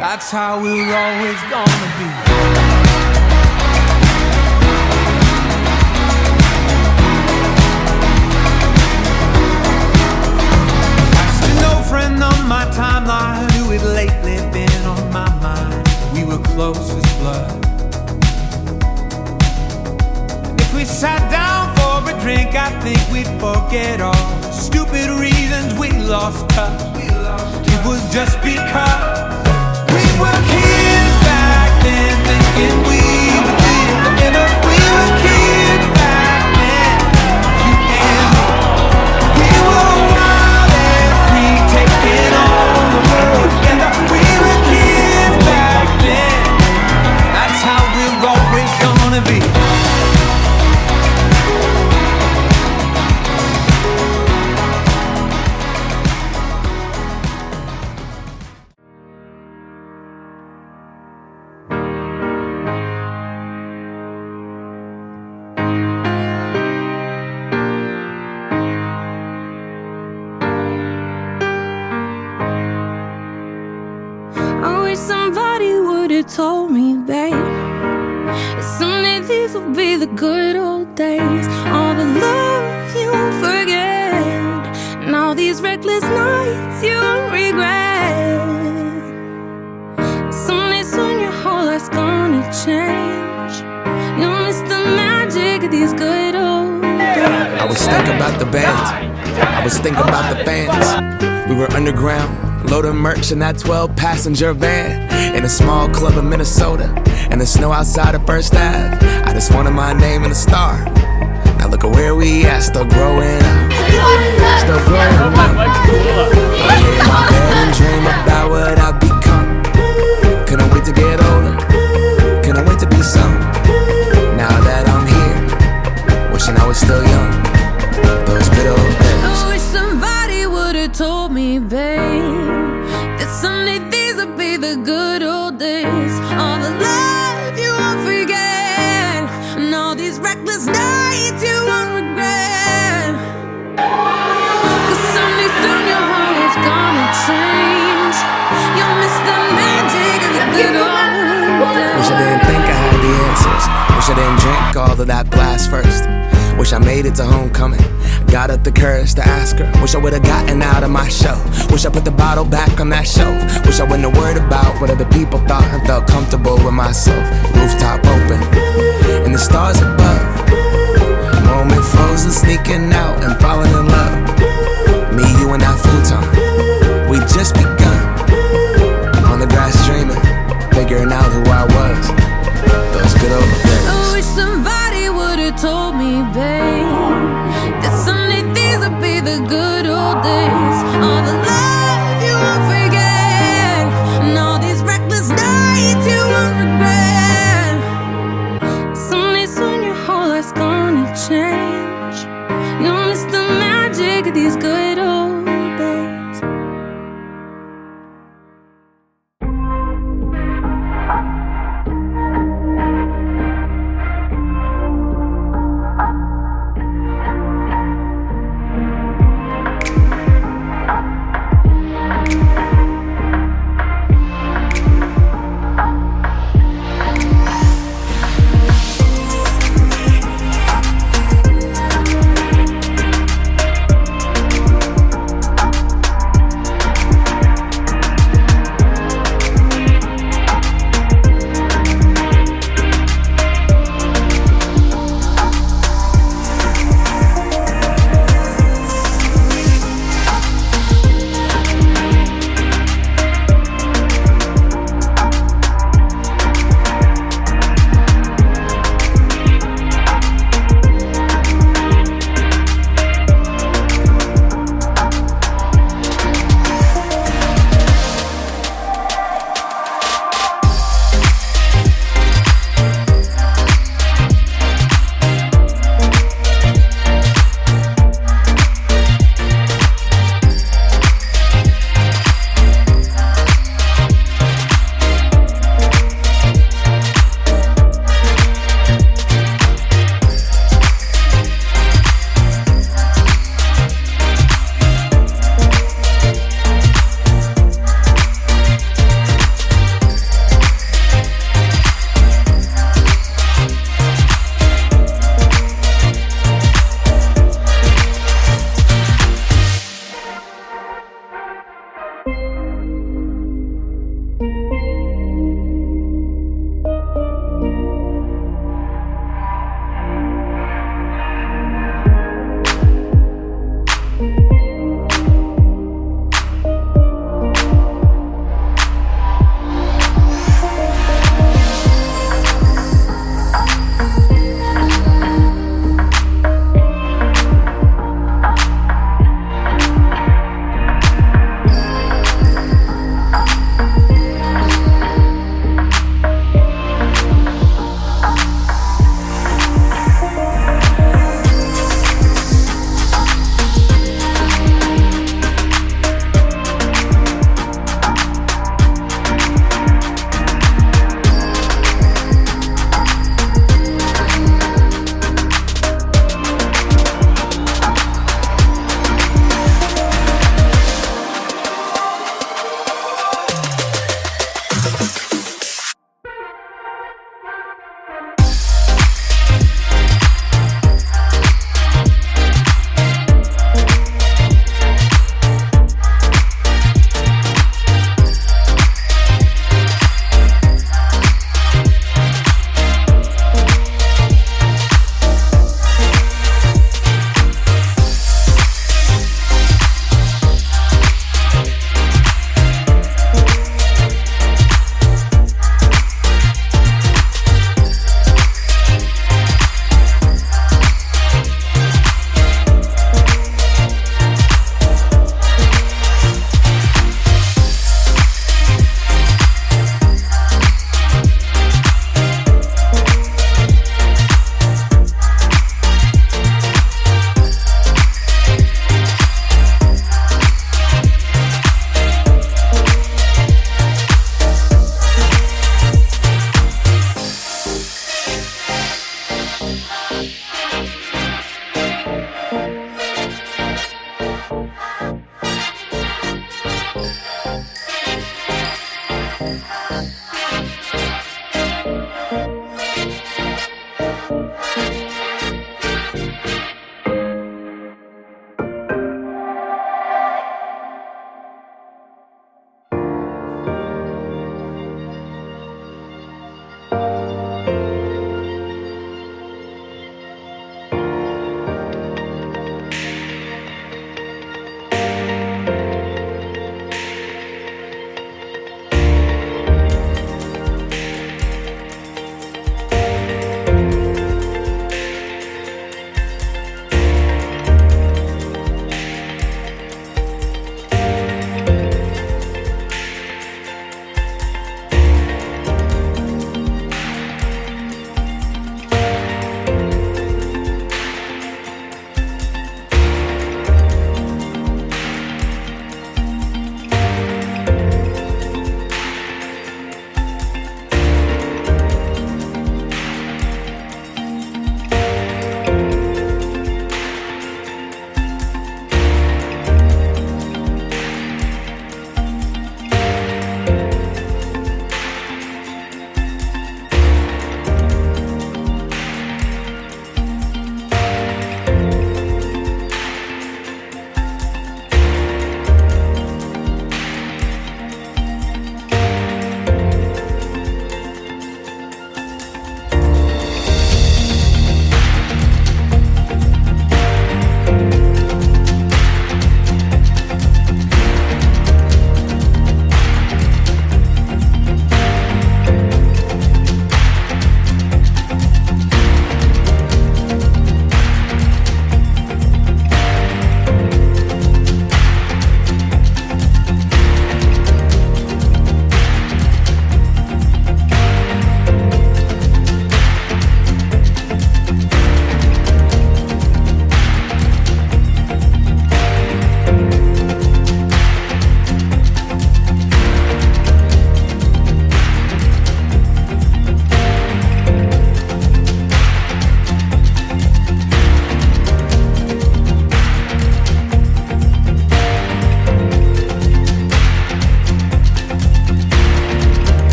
That's how we're always gonna be. Still no friend on my timeline who had lately been on my mind. We were close as blood. And if we sat down for a drink, I think we'd forget all the stupid reasons we lost touch. It was just because we were kids back then, thinking we would live forever. We were kids back then, you and me. We were wild and free, taking on the world together. We were kids back then. That's how we're always gonna be. Somebody would have told me, babe, that someday these will be the good old days. All the love you won't forget, and all these reckless nights you won't regret. Someday soon you're home of these good old days. I was thinking about the bands, I was thinking about the fans. We were underground, loading merch in that 12-passenger van, in a small club in Minnesota, and the snow outside of First Ave. I just wanted my name and a star. Now look at where we at, still growing up. Still growing up. I lay in my bed and dream about what I've become. Couldn't wait to get older, couldn't wait to be some. Now that I'm here, wishing I was still young. Those good old days. I wish somebody would've told me, babe, that someday these would be the good old days. All the love you won't forget, and all these reckless nights you won't regret. Cause someday soon your whole life's gonna change. You'll miss the magic of the good old days. Wish I didn't think I had the answers. Wish I didn't drink all of that glass first. Wish I made it to homecoming, got up the courage to ask her. Wish I would've gotten out of my show. Wish I put the bottle back on that shelf. Wish I wouldn't have worried about what other people thought and felt comfortable with myself. Rooftop open, and the stars above. Moment frozen, sneaking out and falling in love. Me, you, and that futon, we just begun. On the grass dreaming, figuring out who I was. Those good old days. I wish somebody would've told me, babe, that someday these would be the good old days. All the love you won't forget, and all these reckless nights you won't regret. Someday soon your whole life's gonna change. You'll miss the magic of these good old days.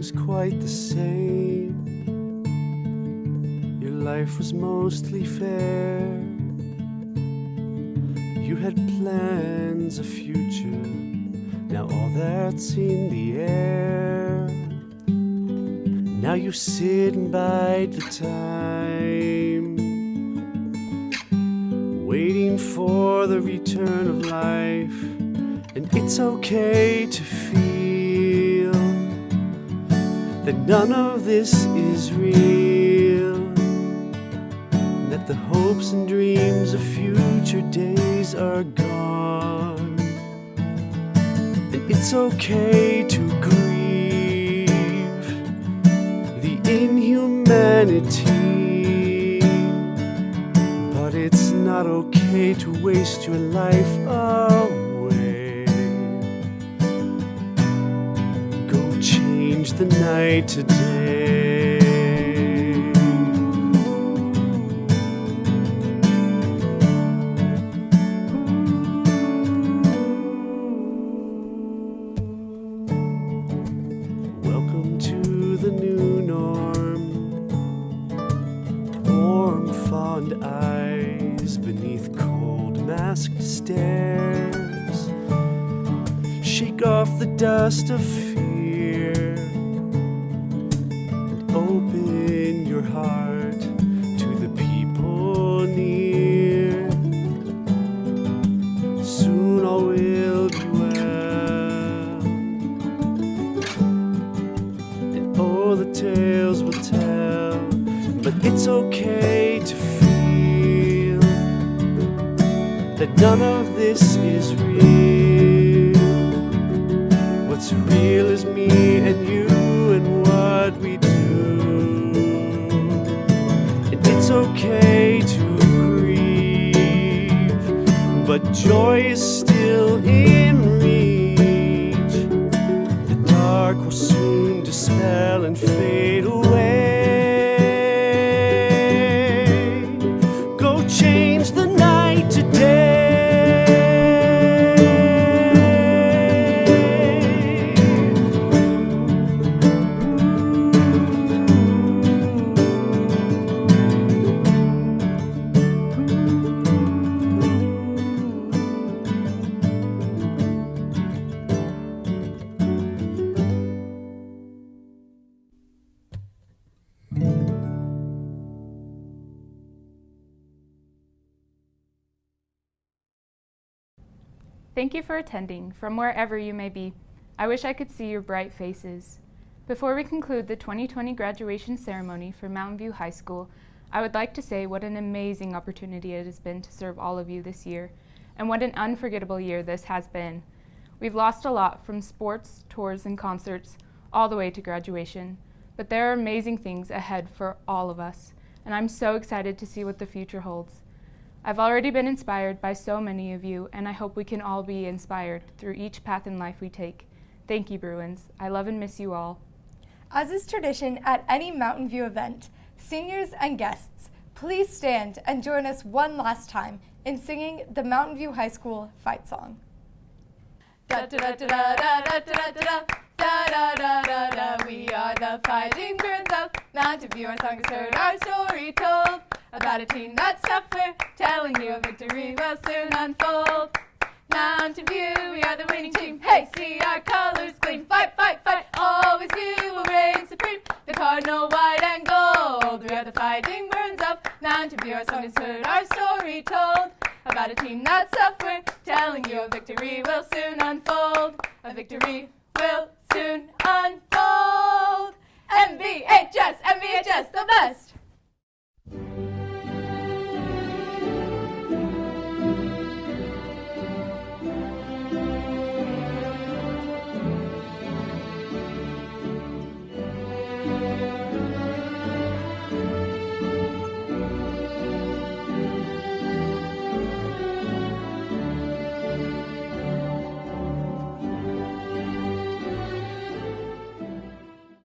things quite the same. Your life was mostly fair. You had plans, a future. Now all that's in the air. Now you sit and bide the time, waiting for the return of life. And it's okay to feel that none of this is real, that the hopes and dreams of future days are gone. And it's okay to grieve the inhumanity, but it's not okay to waste your life away. Change the night today. Welcome to the new norm. Warm, fond eyes beneath cold, masked stares. Shake off the dust of fear. Open your heart to the people near. Soon all will be well, and oh, the tales will tell. But it's okay to feel that none of this is real. What's real is me and you and what we do. It's okay to grieve, but joy is still in reach. The dark will soon dispel and fade away. Go change the night today. Thank you for attending, from wherever you may be. I wish I could see your bright faces. Before we conclude the 2020 graduation ceremony for Mountain View High School, I would like to say what an amazing opportunity it has been to serve all of you this year, and what an unforgettable year this has been. We've lost a lot, from sports, tours, and concerts, all the way to graduation, but there are amazing things ahead for all of us, and I'm so excited to see what the future holds. I've already been inspired by so many of you, and I hope we can all be inspired through each path in life we take. Thank you, Bruins. I love and miss you all. As is tradition at any Mountain View event, seniors and guests, please stand and join us one last time in singing the Mountain View High School fight song. Da da da da da da da da da da da da da. We are the fighting Bruins of Mountain View. Our song is heard, our story told, about a team that's tougher, telling you a victory will soon unfold. Mountain View, we are the winning team. Hey, see our colors gleam. Fight, fight, fight, always you will reign supreme. The cardinal white and gold. We are the fighting Bruins of Mountain View. Our song is heard, our story told, about a team that's tougher, telling you a victory will soon unfold. A victory will soon unfold.